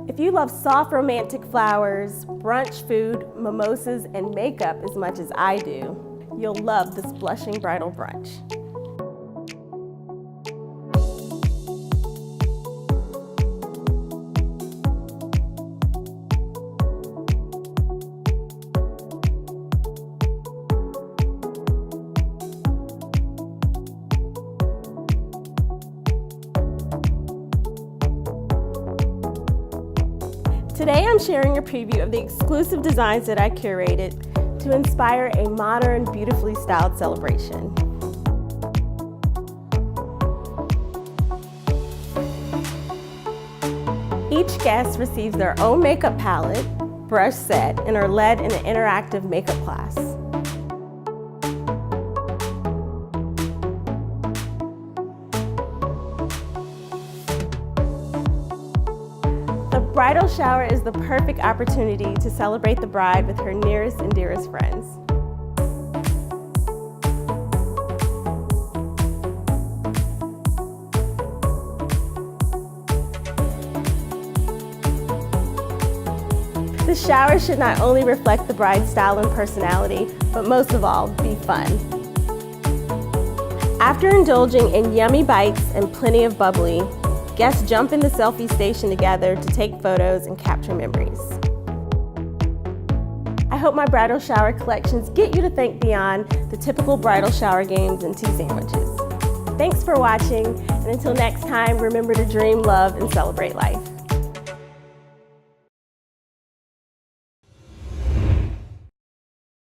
If you love soft romantic flowers, brunch food, mimosas, and makeup as much as I do, you'll love this blushing bridal brunch. Today I'm sharing a preview of the exclusive designs that I curated to inspire a modern, beautifully styled celebration. Each guest receives their own makeup palette, brush set, and are led in an interactive makeup class. The bridal shower is the perfect opportunity to celebrate the bride with her nearest and dearest friends. The shower should not only reflect the bride's style and personality, but most of all, be fun. After indulging in yummy bites and plenty of bubbly, guests jump in the selfie station together to take photos and capture memories. I hope my bridal shower collections get you to think beyond the typical bridal shower games and tea sandwiches. Thanks for watching, and until next time, remember to dream, love, and celebrate life.